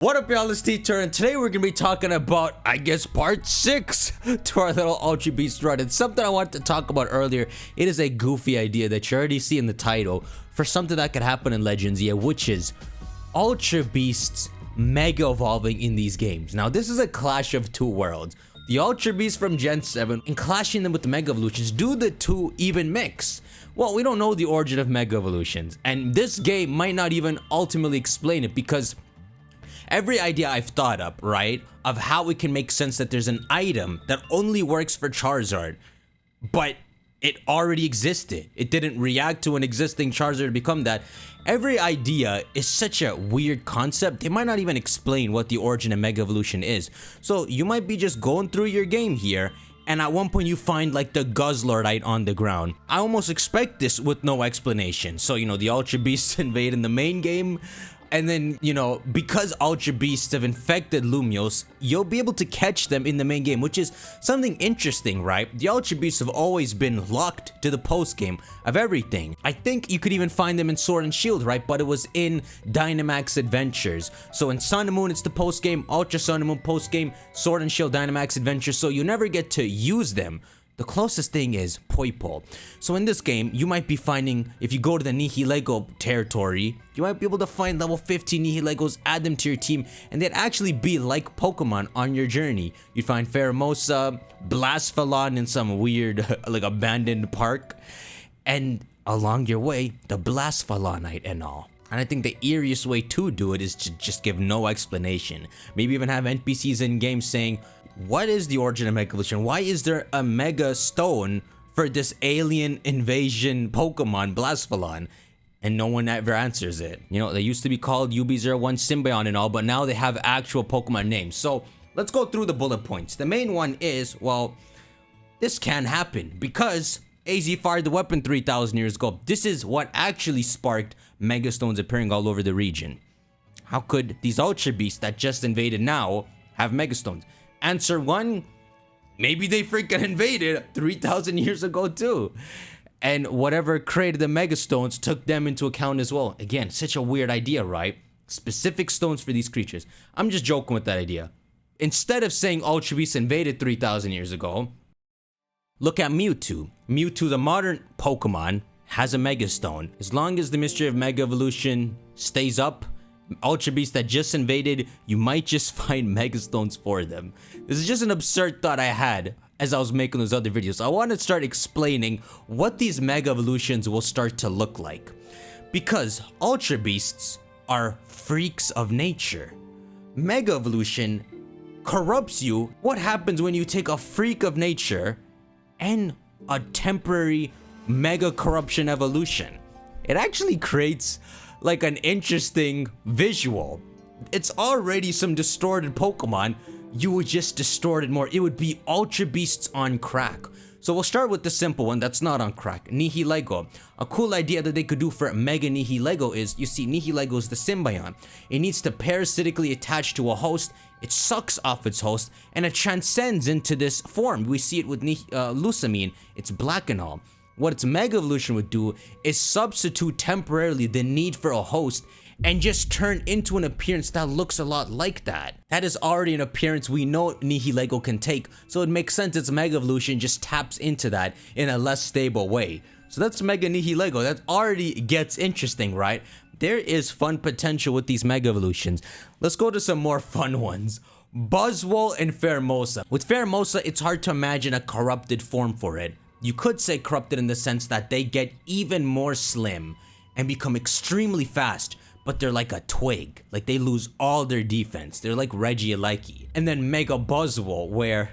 What up, y'all? It's T-Tur, and today we're gonna be talking about, I guess, part 6 to our little Ultra Beast run. It's something I wanted to talk about earlier. It is a goofy idea that you already see in the title for something that could happen in Legends, which is Ultra Beasts mega evolving in these games. Now, this is a clash of two worlds. The Ultra Beasts from Gen 7 and clashing them with the Mega Evolutions. Do the two even mix? Well, we don't know the origin of Mega Evolutions, and this game might not even ultimately explain it, because every idea I've thought up, right, of how it can make sense that there's an item that only works for Charizard, but it already existed. It didn't react to an existing Charizard to become that. Every idea is such a weird concept. They might not even explain what the origin of Mega Evolution is. So you might be just going through your game here, and at one point you find like the Guzzlordite on the ground. I almost expect this with no explanation. So, you know, the Ultra Beasts invade in the main game. And then, you know, because Ultra Beasts have infected Lumios, you'll be able to catch them in the main game, which is something interesting, right? The Ultra Beasts have always been locked to the post game of everything. I think you could even find them in Sword and Shield, right? But it was in Dynamax Adventures. So in Sun and Moon, it's the post game, Ultra Sun and Moon post game, Sword and Shield Dynamax Adventures. So you never get to use them. The closest thing is Poipole. So in this game, you might be finding, if you go to the Nihilego territory, you might be able to find level 15 Nihilegos, add them to your team, and they'd actually be like Pokemon on your journey. You'd find Pheromosa, Blasphalon in some weird, like, abandoned park, and along your way, the Blasphalonite and all. And I think the eeriest way to do it is to just give no explanation. Maybe even have NPCs in game saying, what is the origin of Mega Evolution? Why is there a Mega Stone for this alien invasion Pokemon, Blasphalon? And no one ever answers it. You know, they used to be called UB01 Symbion and all, but now they have actual Pokemon names. So let's go through the bullet points. The main one is, well, this can happen because AZ fired the weapon 3,000 years ago. This is what actually sparked Mega Stones appearing all over the region. How could these Ultra Beasts that just invaded now have Mega Stones? Answer 1, maybe they freaking invaded 3,000 years ago too. And whatever created the Mega Stones took them into account as well. Again, such a weird idea, right? Specific stones for these creatures. I'm just joking with that idea. Instead of saying Ultra Beasts invaded 3,000 years ago, look at Mewtwo. Mewtwo, the modern Pokemon, has a Mega Stone. As long as the mystery of Mega Evolution stays up, Ultra Beasts that just invaded, you might just find Mega Stones for them. This is just an absurd thought I had as I was making those other videos. I want to start explaining what these Mega Evolutions will start to look like. Because Ultra Beasts are freaks of nature. Mega Evolution corrupts you. What happens when you take a freak of nature and a temporary Mega Corruption evolution? It actually creates like an interesting visual. It's already some distorted Pokemon. You would just distort it more. It would be Ultra Beasts on crack. So we'll start with the simple one that's not on crack, Nihilego. A cool idea that they could do for Mega Nihilego is, you see, Nihilego is the Symbion. It needs to parasitically attach to a host, it sucks off its host, and it transcends into this form. We see it with Lusamine, it's black and all. What its Mega Evolution would do is substitute temporarily the need for a host and just turn into an appearance that looks a lot like that. That is already an appearance we know Nihilego can take, so it makes sense its Mega Evolution just taps into that in a less stable way. So that's Mega Nihilego. That already gets interesting, right? There is fun potential with these Mega Evolutions. Let's go to some more fun ones. Buzzwole and Pheromosa. With Pheromosa, it's hard to imagine a corrupted form for it. You could say corrupted in the sense that they get even more slim and become extremely fast, but they're like a twig. Like they lose all their defense. They're like Regieleki. And then Mega Buzzwole, where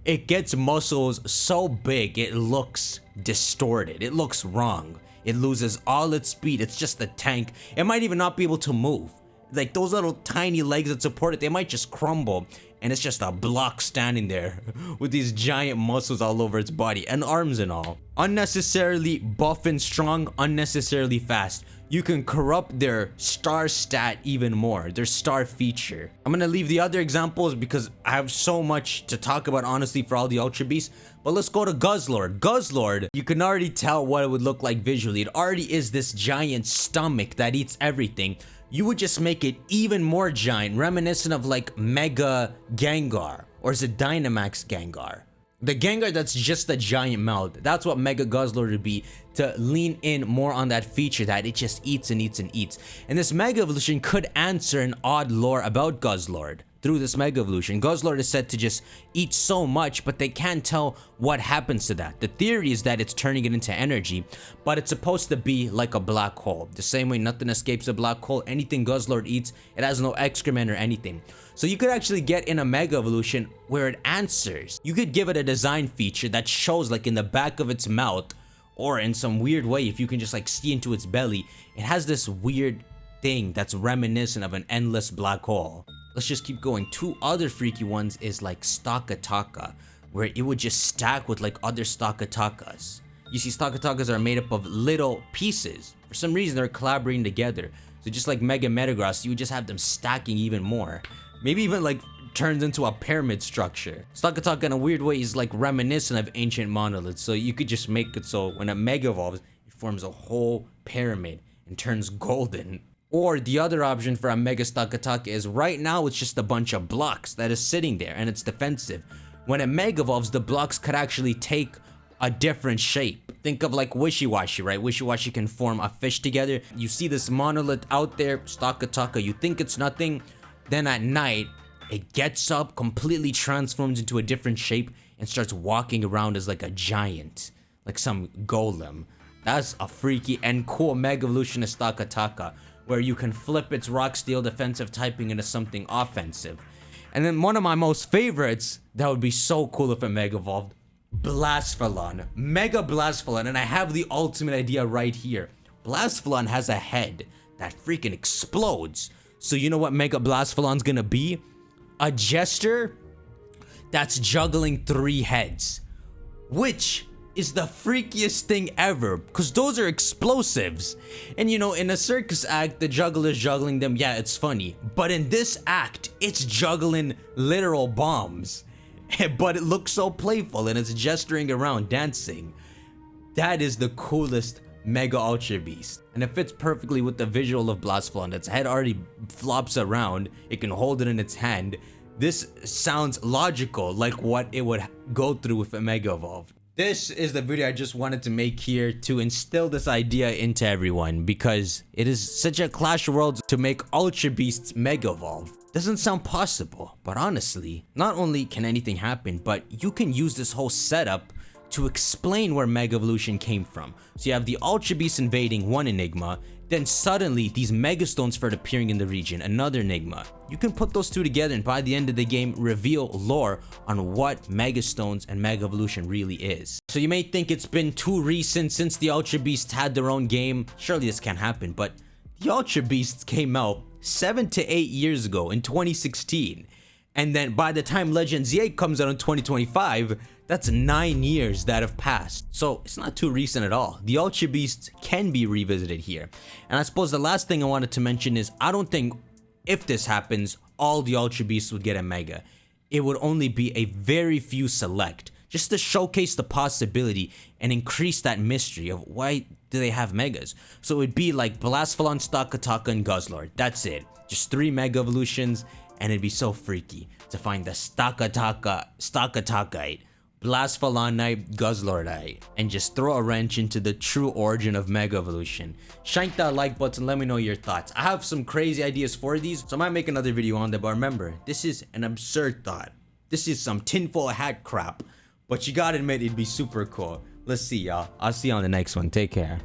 it gets muscles so big it looks distorted. It looks wrong. It loses all its speed. It's just a tank. It might even not be able to move. Like those little tiny legs that support it, they might just crumble. And it's just a block standing there with these giant muscles all over its body and arms and all. Unnecessarily buff and strong, unnecessarily fast. You can corrupt their star stat even more, their star feature. I'm gonna leave the other examples because I have so much to talk about honestly for all the Ultra Beasts. But let's go to Guzzlord. Guzzlord, you can already tell what it would look like visually. It already is this giant stomach that eats everything. you would just make it even more giant, reminiscent of like Mega Gengar, or is it Dynamax Gengar? The Gengar that's just a giant mouth. That's what Mega Guzzlord would be, to lean in more on that feature that it just eats and eats and eats. And this Mega Evolution could answer an odd lore about Guzzlord. Through this Mega Evolution, Guzzlord is said to just eat so much, but they can't tell what happens to that. The theory is that it's turning it into energy, but it's supposed to be like a black hole. The same way nothing escapes a black hole, anything Guzzlord eats, it has no excrement or anything. So you could actually get in a Mega Evolution where it answers. You could give it a design feature that shows like in the back of its mouth, or in some weird way, if you can just like see into its belly, it has this weird thing that's reminiscent of an endless black hole. Let's just keep going. Two other freaky ones is like Stakataka, where it would just stack with like other Stakatakas. You see, Stakatakas are made up of little pieces. For some reason, they're collaborating together. So just like Mega Metagross, you would just have them stacking even more. Maybe even like turns into a pyramid structure. Stakataka in a weird way is like reminiscent of ancient monoliths. So you could just make it so when it Mega Evolves, it forms a whole pyramid and turns golden. Or the other option for a Mega Stakataka is right now it's just a bunch of blocks that is sitting there and it's defensive. When it Mega Evolves, the blocks could actually take a different shape. Think of like Wishy-Washy, right? Wishy-Washy can form a fish together. You see this monolith out there, Stakataka, you think it's nothing. Then at night, it gets up, completely transforms into a different shape and starts walking around as like a giant, like some golem. That's a freaky and cool Mega Evolution of Stakataka, where you can flip its rock steel defensive typing into something offensive. And then one of my most favorites that would be so cool if it Mega Evolved, Blastphalon. Mega Blastphalon, and I have the ultimate idea right here. Blastphalon has a head that freaking explodes. So you know what Mega Blastphalon's gonna be? A jester that's juggling 3 heads, which is the freakiest thing ever, because those are explosives. And you know, in a circus act, the juggler's juggling them, yeah, it's funny. But in this act, it's juggling literal bombs. But it looks so playful and it's gesturing around, dancing. That is the coolest Mega Ultra Beast. And it fits perfectly with the visual of Blastphalon. Its head already flops around, it can hold it in its hand. This sounds logical, like what it would go through if it Mega Evolved. This is the video I just wanted to make here to instill this idea into everyone, because it is such a clash of worlds to make Ultra Beasts Mega Evolve. Doesn't sound possible, but honestly, not only can anything happen, but you can use this whole setup to explain where Mega Evolution came from. So you have the Ultra Beast invading one enigma, then suddenly these Mega Stones start appearing in the region, another enigma. You can put those two together and by the end of the game reveal lore on what Mega Stones and Mega Evolution really is. So you may think it's been too recent since the Ultra Beasts had their own game. Surely this can't happen, but the Ultra Beasts came out 7 to 8 years ago in 2016. And then by the time Legends Z8 comes out in 2025, that's 9 years that have passed. So it's not too recent at all. The Ultra Beasts can be revisited here. And I suppose the last thing I wanted to mention is I don't think if this happens, all the Ultra Beasts would get a Mega. It would only be a very few select, just to showcase the possibility and increase that mystery of why do they have Megas. So it would be like Blastphalon, Stakataka, and Guzzlord. That's it. Just 3 Mega Evolutions, and it'd be so freaky to find the Stakatakaite, Blastphalonite, Guzzlordite, and just throw a wrench into the true origin of Mega Evolution. Shank that like button, let me know your thoughts. I have some crazy ideas for these, so I might make another video on them, but remember, this is an absurd thought. This is some tinfoil hat crap, but you gotta admit it'd be super cool. Let's see y'all. I'll see you on the next one. Take care.